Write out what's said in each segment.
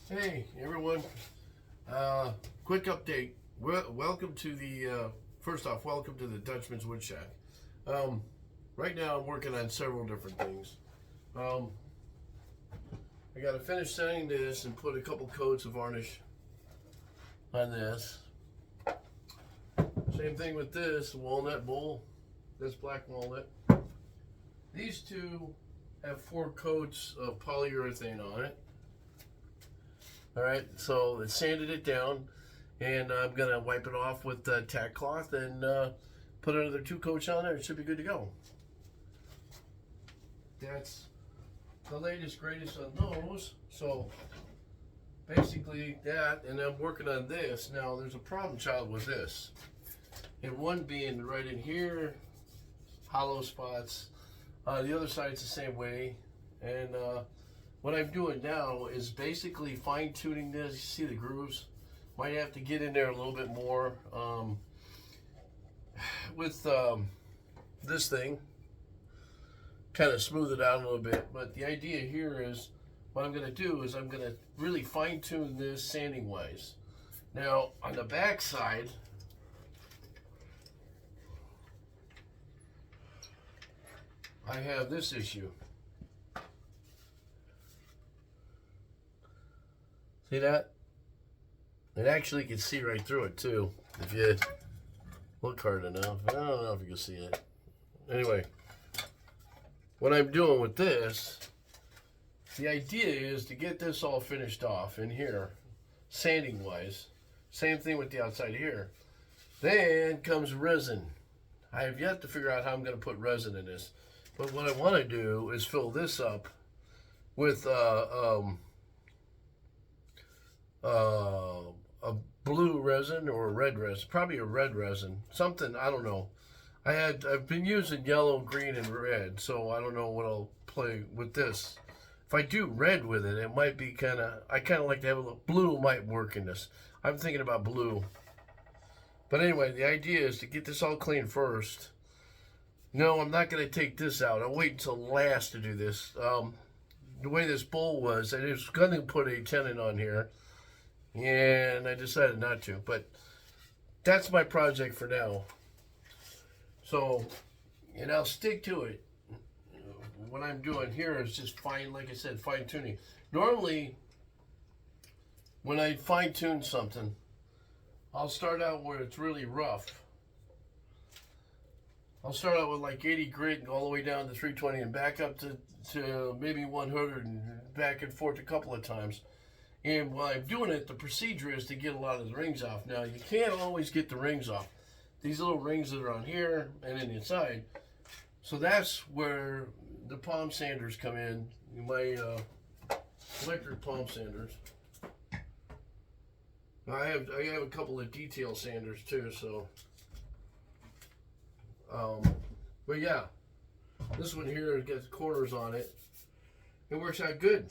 Hey everyone, quick update. Welcome to the, first off, welcome to the Dutchman's Wood Shack. Right now I'm working on several different things. I got to finish sanding this and put a couple coats of varnish on this. Same thing with this walnut bowl, this black walnut. These two have 4 coats of polyurethane on it. All right, so I sanded it down, and I'm gonna wipe it off with tack cloth and put another 2 coats on there. It should be good to go. That's the latest, greatest on those. So basically that, and I'm working on this. Now there's a problem child with this, and one being right in here, hollow spots. The other side's the same way, and what I'm doing now is basically fine tuning this. You see the grooves? Might have to get in there a little bit more with this thing, kind of smooth it out a little bit. But the idea here is what I'm going to do is I'm going to really fine tune this sanding wise. Now on the back side, I have this issue. See that? It actually can see right through it too, if you look hard enough. I don't know if you can see it. Anyway, what I'm doing with this, the idea is to get this all finished off in here, sanding wise. Same thing with the outside here. Then comes resin. I have yet to figure out how I'm going to put resin in this. But what I want to do is fill this up with a blue resin or a red resin, probably a red resin, something, I don't know. I've been using yellow, green, and red, so I don't know what I'll play with this. If I do red with it, it might be I kind of like to have a little, blue might work in this. I'm thinking about blue. But anyway, the idea is to get this all clean first. No, I'm not going to take this out. I'll wait until last to do this. The way this bowl was, I was going to put a tenon on here, and I decided not to. But that's my project for now. So, and I'll stick to it. What I'm doing here is just like I said, fine tuning. Normally, when I fine tune something, I'll start out where it's really rough. I'll start out with like 80 grit and all the way down to 320 and back up to maybe 100 and back and forth a couple of times. And while I'm doing it, the procedure is to get a lot of the rings off. Now, you can't always get the rings off. These little rings that are on here and then inside. So that's where the palm sanders come in. My electric palm sanders. I have a couple of detail sanders too, so. But yeah, this one here gets corners on it. It works out good.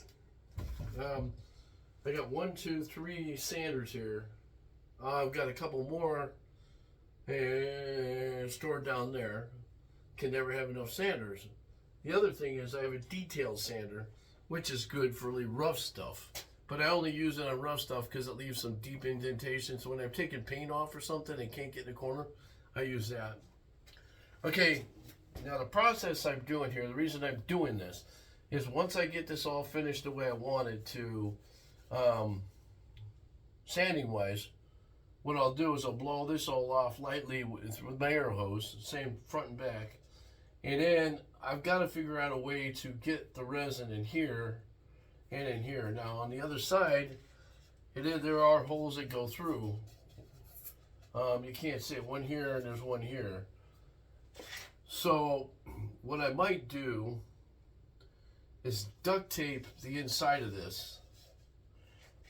I got 1, 2, 3 sanders here. I've got a couple more stored down there. Can never have enough sanders. The other thing is I have a detail sander, which is good for really rough stuff. But I only use it on rough stuff because it leaves some deep indentations. So when I'm taking paint off or something and can't get in the corner, I use that. Okay, now the process I'm doing here, the reason I'm doing this, is once I get this all finished the way I want it to, sanding wise, what I'll do is I'll blow this all off lightly with my air hose, same front and back, and then I've got to figure out a way to get the resin in here and in here. Now on the other side, there are holes that go through. You can't see it, one here and there's one here. So what I might do is duct tape the inside of this,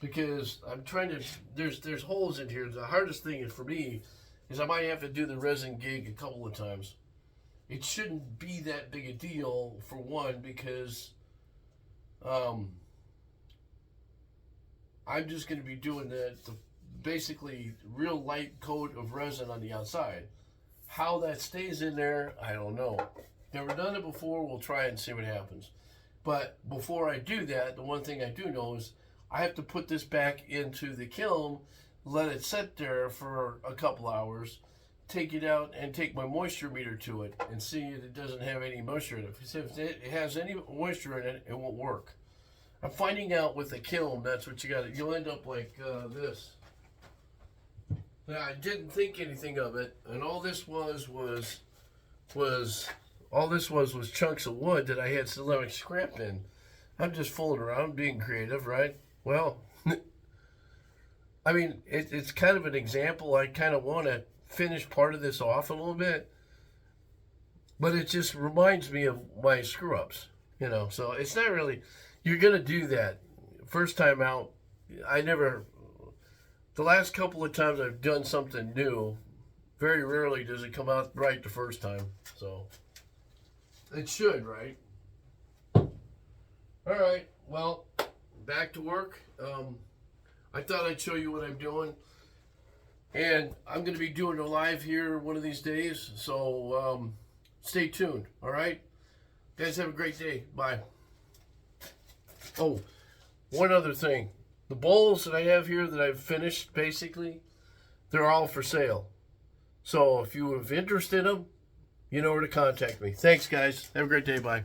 because I'm trying to, there's holes in here. The hardest thing for me is I might have to do the resin gig a couple of times. It shouldn't be that big a deal, for one, because I'm just going to be doing the basically real light coat of resin on the outside. How that stays in there, I don't know. Never done it before. We'll try it and see what happens. But before I do that, the one thing I do know is I have to put this back into the kiln, let it sit there for a couple hours, take it out and take my moisture meter to it and see if it doesn't have any moisture in it. If it has any moisture in it, it won't work. I'm finding out with the kiln, that's what you got. You'll end up like this. Now, I didn't think anything of it, and all this was chunks of wood that I had ceramic scrap in. I'm just fooling around, being creative, right? Well, I mean, it's kind of an example. I kind of want to finish part of this off a little bit, but it just reminds me of my screw ups, you know. So it's not really. You're gonna do that first time out. The last couple of times I've done something new, very rarely does it come out right the first time. So it should, right? All right. Well, back to work. I thought I'd show you what I'm doing. And I'm going to be doing a live here one of these days. So stay tuned. All right? Guys, have a great day. Bye. Oh, one other thing. The bowls that I have here that I've finished, basically, they're all for sale. So if you have interest in them, you know where to contact me. Thanks, guys. Have a great day. Bye.